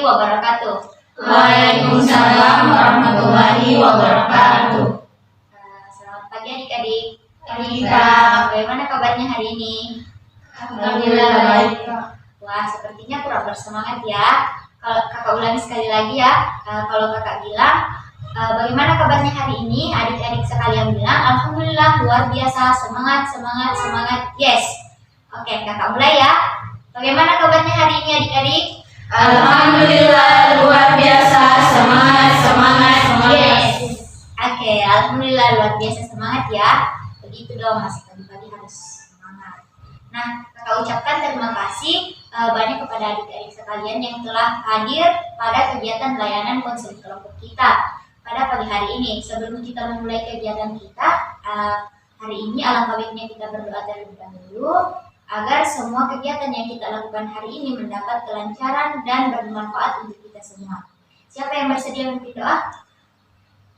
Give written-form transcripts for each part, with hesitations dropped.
wabarakatuh. Waalaikumsalam warahmatullahi wabarakatuh. Selamat pagi adik-adik. Bagaimana kabarnya hari ini? Alhamdulillah baik. Wah, sepertinya kurang bersemangat ya. Kalau kakak ulangi sekali lagi ya. Kalau kakak bilang, bagaimana kabarnya hari ini? Adik-adik sekalian bilang, alhamdulillah luar biasa, semangat, semangat, semangat. Yes. Oke, kakak mulai ya. Bagaimana kabarnya hari ini adik-adik? Alhamdulillah luar biasa, semangat, semangat, semangat. Yes. Oke, alhamdulillah luar biasa semangat ya. Begitu dong, masih pagi-pagi harus semangat. Nah, kakak ucapkan terima kasih banyak kepada adik-adik sekalian yang telah hadir pada kegiatan layanan konseling kelompok kita pada pagi hari ini. Sebelum kita memulai kegiatan kita hari ini, alangkah baiknya kita berdoa terlebih dahulu agar semua kegiatan yang kita lakukan hari ini mendapat kelancaran dan bermanfaat untuk kita semua. Siapa yang bersedia memimpin doa?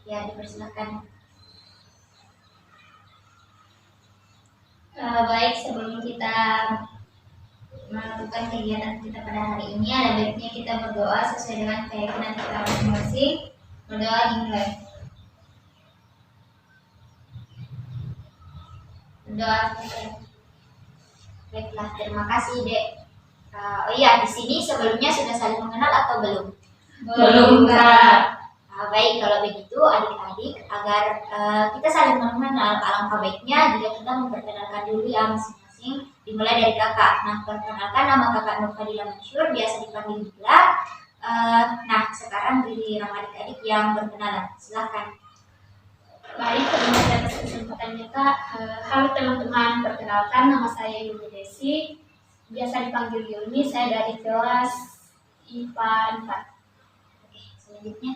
Ya, dipersilakan. Baik, sebelum kita melakukan kegiatan kita pada hari ini, ada baiknya kita berdoa sesuai dengan keyakinan kita masing-masing. Berdoa dimulai. Berdoa. Baiklah, terima kasih Dek. Oh iya, di sini sebelumnya sudah saling mengenal atau belum? Belum, Kak. Baik, kalau begitu adik-adik, agar kita saling mengenal, alangkah baiknya jika kita memperkenalkan dulu ya masing-masing. Dimulai dari kakak. Nah, perkenalkan, nama kakak Nur Fadila Mansyur, biasa dipanggil Dila. Nah, sekarang giliran adik-adik yang berkenalan. Silakan. Baik, terima kasih atas kesempatannya Kak. Halo teman-teman, perkenalkan nama saya Yuni Desi, biasa dipanggil Yuni. Saya dari kelas IPA 4. Oke, selanjutnya.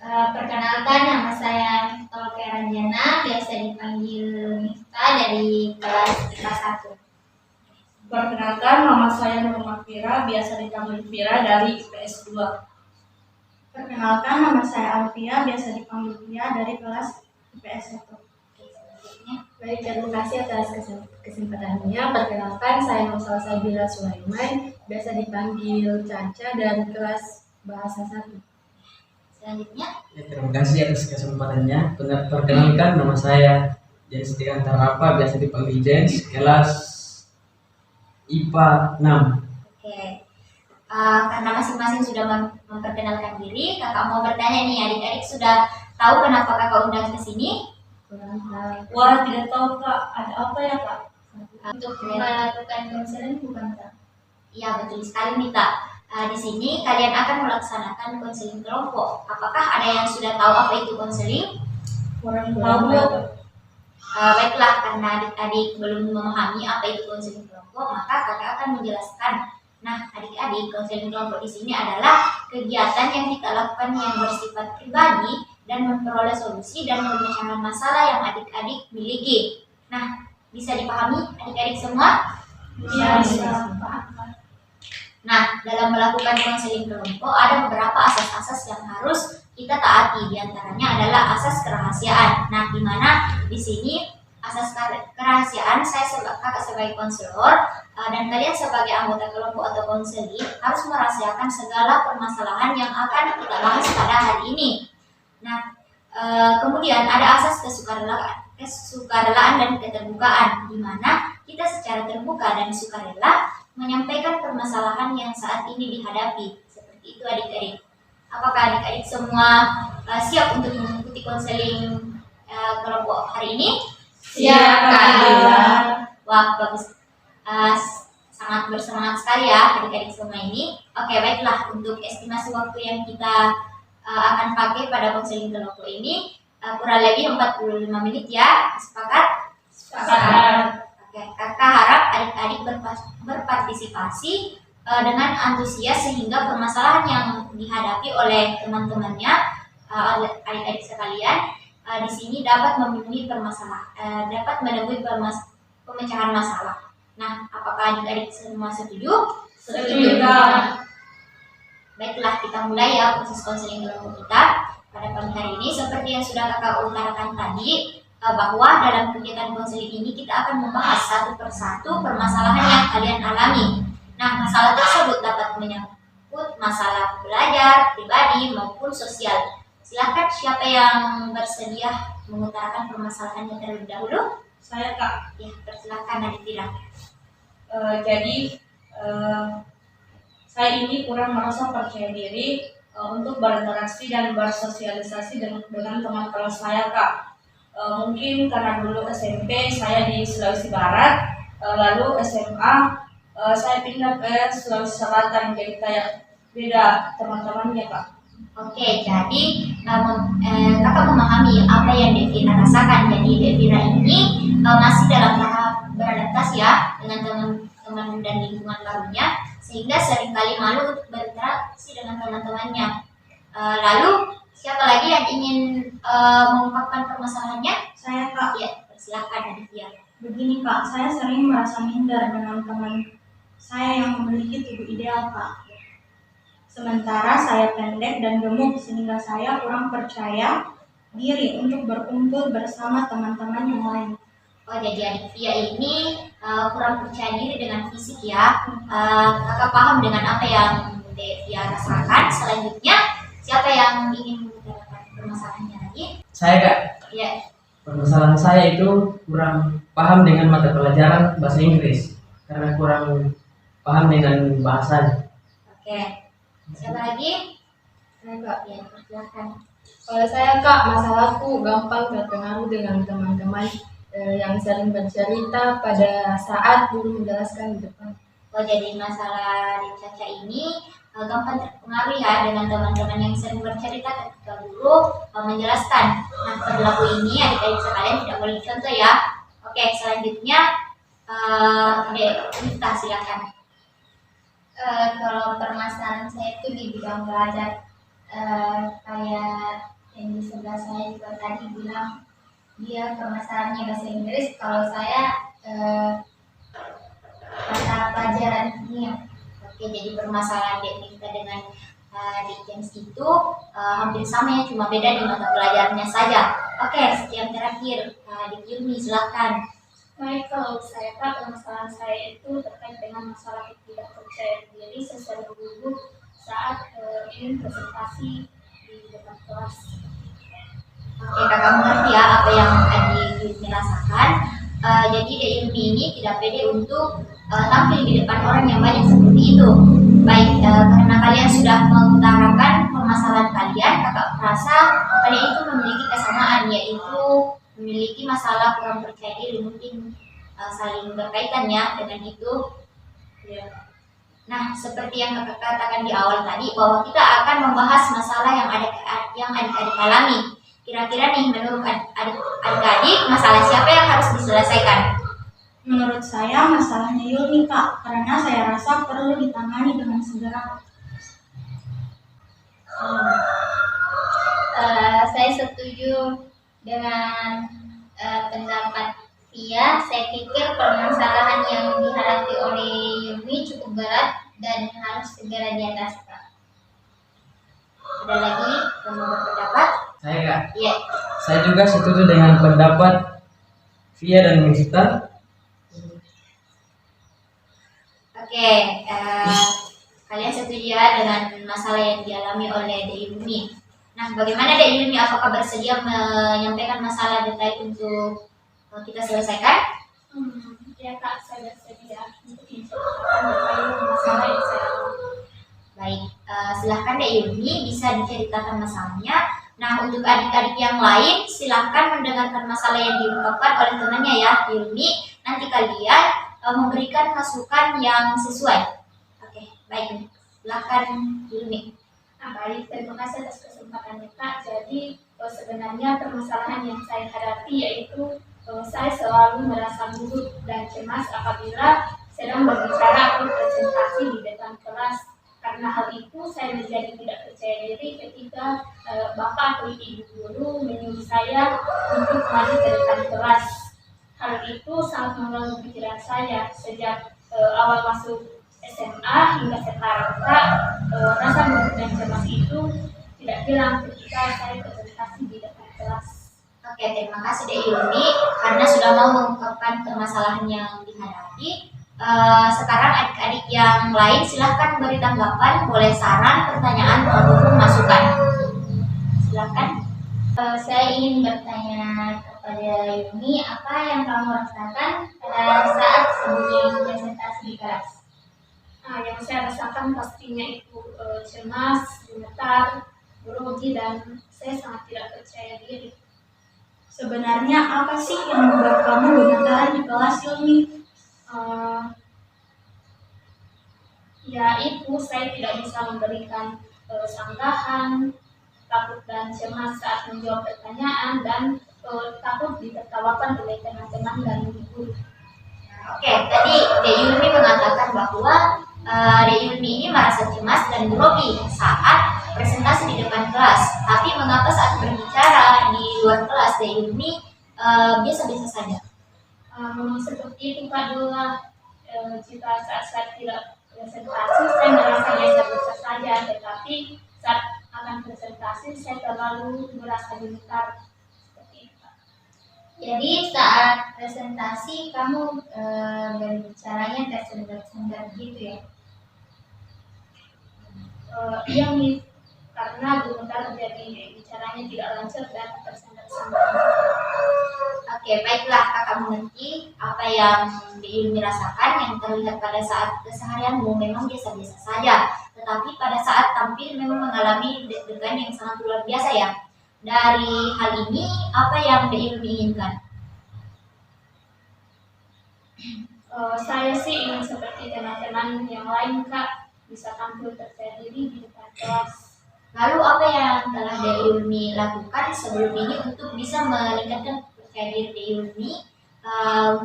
Perkenalkan, nama saya Tolke Ranjana, biasa dipanggil Nifta, dari kelas IPA 1. Perkenalkan, nama saya Nur Makfira, biasa dipanggil Fira, dari IPS 2. Perkenalkan, nama saya Alfia, biasa dipanggil Fia, dari kelas IPS 1. Oke, selanjutnya. Baik, terima kasih atas kesempatannya. Perkenalkan, saya Nusal Sabila Sulaiman, biasa dipanggil Caca, dari kelas Bahasa 1. Selanjutnya. Ya, terima kasih atas kesempatannya. Perkenalkan, nama saya Jens Diranta Rapa, biasa dipanggil Jens, kelas IPA 6. Oke. Karena masing-masing sudah memperkenalkan diri, kakak mau bertanya nih, adik-adik sudah tahu kenapa kakak undang ke sini? Wah, tidak tahu Kak, ada apa ya Kak? Untuk melakukan konseling bukan Kak? Iya, betul sekali Mita. Di sini kalian akan melaksanakan konseling kelompok. Apakah ada yang sudah tahu apa itu konseling? Kurang tahu. Baiklah, karena adik-adik belum memahami apa itu konseling kelompok, maka kakak akan menjelaskan. Nah, adik-adik, konseling kelompok di sini adalah kegiatan yang kita lakukan yang bersifat pribadi dan memperoleh solusi dan pemecahan masalah yang adik-adik miliki. Nah, bisa dipahami adik-adik semua? Bisa. Nah, dalam melakukan konseling kelompok ada beberapa asas-asas yang harus kita taati. Di antaranya adalah asas kerahasiaan. Nah, di mana di sini asas kerahasiaan, saya kakak sebagai konselor dan kalian sebagai anggota kelompok atau konseling harus merahasiakan segala permasalahan yang akan kita bahas pada hari ini. Nah, kemudian ada asas kesukarelaan dan keterbukaan, di mana kita secara terbuka dan sukarela menyampaikan permasalahan yang saat ini dihadapi. Seperti itu adik-adik. Apakah adik-adik semua siap untuk mengikuti konseling kelompok hari ini? Siap Kak. Wah, bagus. Sangat bersemangat sekali ya adik-adik semua ini. Oke, baiklah, untuk estimasi waktu yang kita akan pakai pada konseling kelompok ini kurang lebih 45 menit ya. Sepakat? Sepakat. Oke, kakak harap adik-adik berpartisipasi dengan antusias sehingga permasalahan yang dihadapi oleh teman-temannya, adik-adik sekalian, di sini dapat memenuhi dapat menemui pemecahan masalah. Nah, apakah adik-adik semua setuju? Setuju Kak. Baiklah, kita mulai ya proses konseling kelompok kita pada pagi hari ini. Seperti yang sudah kakak utarakan tadi, bahwa dalam kegiatan konseling ini kita akan membahas satu persatu permasalahan yang kalian alami. Nah, masalah tersebut dapat menyangkut masalah belajar, pribadi, maupun sosial. Silakan siapa yang bersedia mengutarakan permasalahannya terlebih dahulu? Saya Kak. Ya, persilakan Aditya. Jadi saya ini kurang merasa percaya diri untuk berinteraksi dan bersosialisasi dengan teman kelas saya Kak. Mungkin karena dulu SMP saya di Sulawesi Barat, lalu SMA saya pindah ke Sulawesi Selatan, jadi kayak beda teman-temannya Kak. Oke, jadi kakak memahami apa yang Devina rasakan. Jadi Devina ini masih dalam tahap beradaptasi ya dengan teman-teman dan lingkungan barunya, sehingga seringkali malu untuk berinteraksi dengan teman-temannya. Lalu siapa lagi yang ingin mengungkapkan permasalahannya? Saya Kak. Ya, silakan Aditya. Begini Kak, saya sering merasa minder dengan teman saya yang memiliki tubuh ideal Kak. Sementara saya pendek dan gemuk sehingga saya kurang percaya diri untuk berkumpul bersama teman-teman yang lain. Oh, jadi Aditya ini kurang percaya diri dengan fisik ya. Kakak paham dengan apa yang Devia rasakan. Selanjutnya, siapa yang ingin mengutarakan permasalahannya lagi? Saya Kak, Ya, permasalahan saya itu kurang paham dengan mata pelajaran bahasa Inggris karena kurang paham dengan bahasanya. oke. Siapa lagi? Saya Kak. Ya, silakan. Kalau saya Kak, masalahku gampang terpengaruh dengan teman-teman yang sering bercerita pada saat guru menjelaskan di depan. Oh, jadi masalah di Caca ini gampang terpengaruh ya dengan teman-teman yang sering bercerita ketika guru menjelaskan. Nah, perilaku ini adik-adik sekalian tidak boleh dicontoh ya. Oke, selanjutnya Miftah silakan. Kalau permasalahan saya itu di bidang belajar, kayak yang di sebelah saya juga tadi bilang dia permasalahannya bahasa Inggris, kalau saya mata pelajaran kimia. Oke, jadi permasalahan Devita dengan di James itu hampir sama ya, cuma beda di mata pelajarannya saja. Oke, yang terakhir di Yumi silakan. Baik, kalau saya Kak, permasalahan saya itu terkait dengan masalah tidak percaya diri sesuai guru saat ingin presentasi di depan kelas. Oke, kakak mengerti ya apa yang Adi Yumi rasakan. Jadi Dek Yumi ini tidak pede untuk tampil di depan orang yang banyak seperti itu. Baik, karena kalian sudah mengutarakan permasalahan kalian, kakak merasa kalian itu memiliki kesamaan, yaitu memiliki masalah kurang percaya diri, mungkin saling berkaitan ya dengan itu. Ya. Nah, seperti yang kakak katakan di awal tadi, bahwa kita akan membahas masalah yang adik-adik alami. Kira-kira nih, menurut adik-adik, masalah siapa yang harus diselesaikan? Menurut saya masalahnya Yulmi Kak, karena saya rasa perlu ditangani dengan segera. Saya setuju dengan pendapat Tia. Saya pikir permasalahan yang dihadapi oleh Yumi cukup berat dan harus segera diatasi. Ada lagi yang mau berpendapat? Saya Kak, Iya. saya juga setuju dengan pendapat Via dan Miftah. Oke, kalian setuju ya dengan masalah yang dialami oleh Dek Yumi. Nah, bagaimana Dek Yumi? Apakah bersedia menyampaikan masalah detail untuk kita selesaikan? Ya Kak, saya bersedia untuk menceritakan detail masalah yang saya alami. Baik, silahkan Dek Yumi bisa diceritakan masalahnya. Nah, untuk adik-adik yang lain, silahkan mendengarkan masalah yang diungkapkan oleh temannya ya, Yumi. Nanti kalian memberikan masukan yang sesuai. Oke, baik. Silahkan Yumi. Nah, baik, terima kasih atas kesempatannya Kak. Jadi sebenarnya permasalahan yang saya hadapi yaitu saya selalu merasa gugup dan cemas apabila sedang berbicara atau presentasi di depan kelas. Karena hal itu saya menjadi tidak percaya diri ketika bapak atau ibu guru menyuruh saya untuk maju ke depan kelas. Hal itu sangat mengganggu pikiran saya sejak awal masuk SMA hingga sekarang Kak. Rasa gugup dan cemas itu tidak hilang ketika saya presentasi di depan kelas. Oke, terima kasih Dek Yumi karena sudah mau mengungkapkan permasalahan yang dihadapi. Sekarang adik-adik yang lain silahkan beri tanggapan, boleh saran, pertanyaan, ataupun masukan. Silahkan. Saya ingin bertanya kepada Yuni, apa yang kamu rasakan pada saat sebelum presentasi di kelas? Yang saya rasakan pastinya itu cemas, gemetar, grogi, dan saya sangat tidak percaya diri. Sebenarnya apa sih yang membuat kamu gemetaran di kelas, Yuni? Ya itu, saya tidak bisa memberikan sanggahan, takut dan cemas saat menjawab pertanyaan, dan takut ditertawakan oleh teman-teman dan guru. Oke, tadi De Yulmi mengatakan bahwa De Yulmi ini merasa cemas dan grogi saat presentasi di depan kelas. Tapi mengapa saat berbicara di luar kelas De Yulmi biasa-biasa saja? Memang seperti itu Kak Dula. Jika saat saya tidak presentasi, saya merasa biasa-biasa saja, tetapi saat akan presentasi saya terlalu merasa gemetar. Seperti itu, Kak. Jadi saat presentasi kamu berbicaranya tersendat-sendat gitu ya? Iya nih, karena gemetar jadi bicaranya tidak lancar dan tersendat-sendat. Oke, baiklah, kakak mengerti apa yang De Yulmi rasakan. Yang terlihat pada saat keseharianmu memang biasa-biasa saja, tetapi pada saat tampil memang mengalami deg-degan yang sangat luar biasa ya. Dari hal ini, apa yang De Yulmi inginkan? Saya sih ingin seperti teman-teman yang lain Kak, bisa tampil percaya diri di depan kelas. Lalu apa yang telah De Yulmi lakukan sebelum ini untuk bisa meningkatkan percaya diri De Yulmi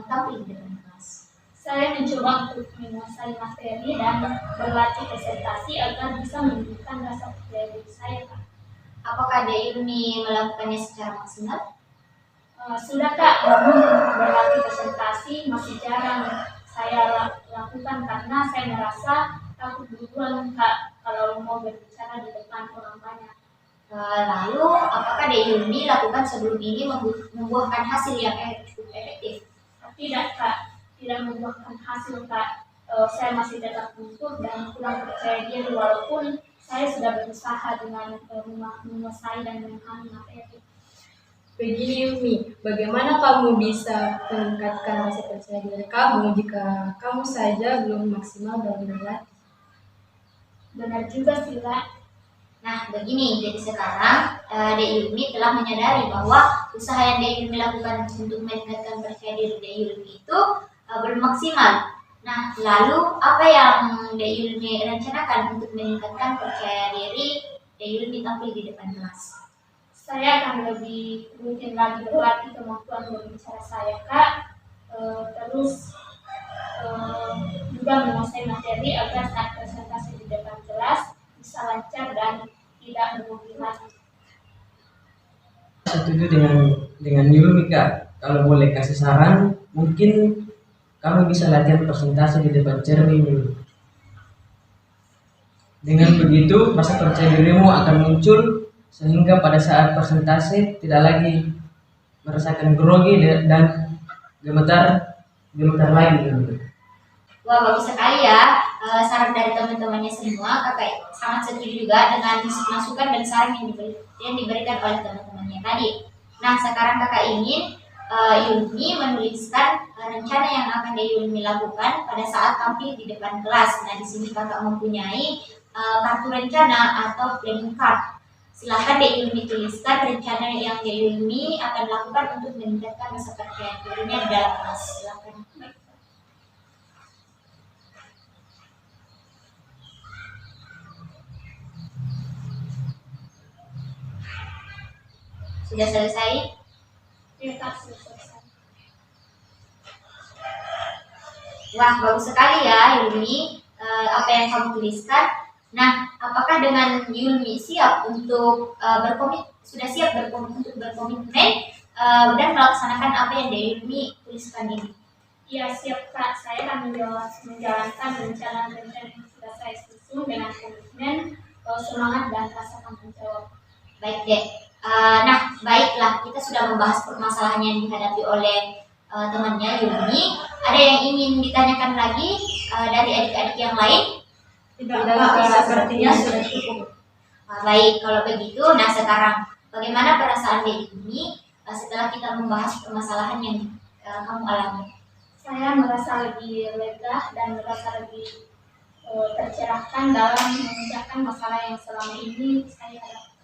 tampil di depan kelas? Saya mencoba untuk menguasai materi dan berlatih presentasi agar bisa menunjukkan rasa percaya diri saya Kak. Apakah De Yulmi melakukannya secara maksimal? Sudah Kak, namun untuk berlatih presentasi masih jarang saya lakukan karena saya merasa takut duluan Kak kalau mau berbicara di depan orang banyak. Lalu apakah De Yulmi lakukan sebelum ini membuahkan hasil yang cukup efektif? Tidak Kak, tidak membuahkan hasil Kak. Saya masih tetap gugup dan kurang percaya diri walaupun saya sudah berusaha dengan menguasai dan memahami materi. Begini Yumi, bagaimana kamu bisa meningkatkan rasa percaya diri kamu jika kamu saja belum maksimal dalam berlatih? Benar juga sih Kak. Nah, begini, jadi sekarang De Yulmi telah menyadari bahwa usaha yang De Yulmi lakukan untuk meningkatkan percaya diri De Yulmi itu belum maksimal. Nah, lalu apa yang De Yulmi rencanakan untuk meningkatkan percaya diri De Yulmi tampil di depan kelas? Saya akan lebih rutin lagi berlatih kemampuan berbicara saya Kak. Terus juga menguasai materi agar saat presentasi di depan kelas bisa lancar dan tidak berhenti lagi. Setuju dengan Yulmi Kak. Kalau boleh kasih saran, mungkin kamu bisa latihan presentasi di depan cermin Yulmi. Dengan begitu rasa percaya dirimu akan muncul sehingga pada saat presentasi tidak lagi merasakan grogi dan gemetar lain Yulmi. Wah, bagus sekali ya saran dari teman-temannya semua. Kakak sangat setuju juga dengan masukan dan saran yang diberikan oleh teman-temannya tadi. Nah, sekarang kakak ingin Yulmi menuliskan rencana yang akan Yulmi lakukan pada saat tampil di depan kelas. Nah, di sini kakak mempunyai kartu rencana atau planning card. Silahkan Yulmi tuliskan rencana yang Yulmi akan lakukan untuk meningkatkan rasa percaya dirinya di dalam kelas. Silahkan. Sudah selesai? Ya Kak, sudah selesai. Wah, bagus sekali ya Yulmi apa yang kamu tuliskan. Nah, apakah dengan Yulmi siap untuk sudah siap untuk berkomitmen dan melaksanakan apa yang Yulmi tuliskan ini? Iya siap Kak, saya akan menjalankan rencana-rencana yang sudah saya susun dengan komitmen, semangat dan rasa tanggung jawab. Baik deh. Nah, baiklah, kita sudah membahas permasalahan yang dihadapi oleh temannya Yuni. Ada yang ingin ditanyakan lagi dari adik-adik yang lain? Tidak, Kak, sepertinya sudah cukup. Baik, kalau begitu, nah sekarang bagaimana perasaan Dek Yuni setelah kita membahas permasalahan yang kamu alami? Saya merasa lebih lega dan merasa lebih tercerahkan dalam mengerjakan masalah yang selama ini saya hadapi.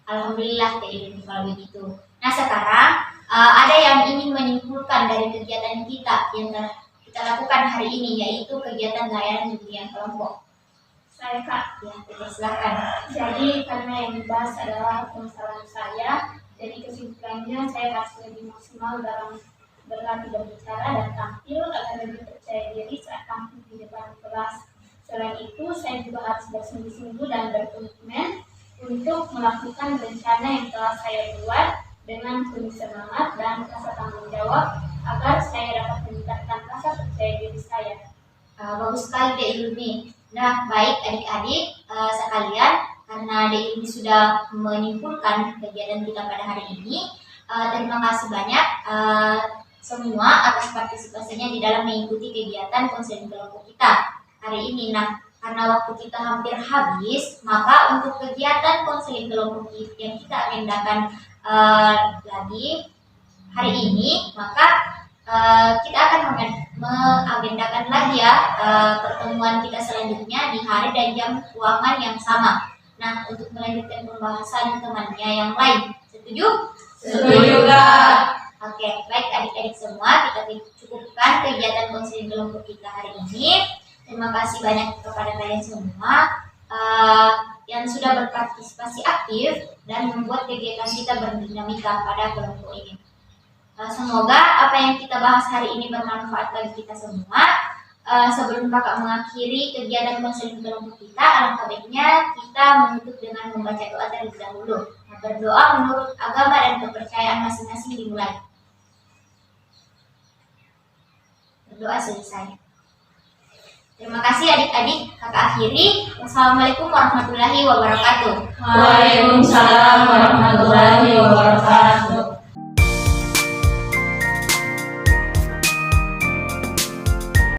Alhamdulillah Dek Yuni kalau begitu. Nah sekarang ada yang ingin menyimpulkan dari kegiatan kita yang telah kita lakukan hari ini, yaitu kegiatan layanan bimbingan kelompok. Saya, Kak, Ya, silakan. jadi karena yang dibahas adalah permasalahan saya, jadi kesimpulannya saya harus lebih maksimal dalam berlatih berbicara dan tampil agar lebih percaya diri saat tampil di depan kelas. Selain itu, saya juga harus bersungguh-sungguh dan berkomitmen untuk melakukan rencana yang telah saya buat dengan penuh semangat dan rasa tanggung jawab agar saya dapat meningkatkan rasa percaya diri saya. Bagus sekali Dek Yuni. Nah, baik adik-adik sekalian, karena Dek Yuni sudah menyimpulkan kegiatan kita pada hari ini. Terima kasih banyak semua atas partisipasinya di dalam mengikuti kegiatan konseling kelompok kita hari ini. Nah, karena waktu kita hampir habis, maka untuk kegiatan konseling kelompok yang kita agendakan lagi hari ini, maka kita akan mengagendakan lagi ya pertemuan kita selanjutnya di hari dan jam ruangan yang sama. Nah, untuk melanjutkan pembahasan temannya yang lain, setuju? Setuju, Kak. Oke, baik adik-adik semua, kita cukupkan kegiatan konseling kelompok kita hari ini. Terima kasih banyak kepada kalian semua yang sudah berpartisipasi aktif dan membuat kegiatan kita berdinamika pada kelompok ini. Semoga apa yang kita bahas hari ini bermanfaat bagi kita semua. Sebelum kakak mengakhiri kegiatan konseling kelompok kita, alangkah baiknya kita menutup dengan membaca doa terlebih dahulu. Nah, berdoa menurut agama dan kepercayaan masing-masing dimulai. Berdoa selesai. Terima kasih adik-adik, kakak akhiri. Wassalamualaikum warahmatullahi wabarakatuh. Waalaikumsalam warahmatullahi wabarakatuh.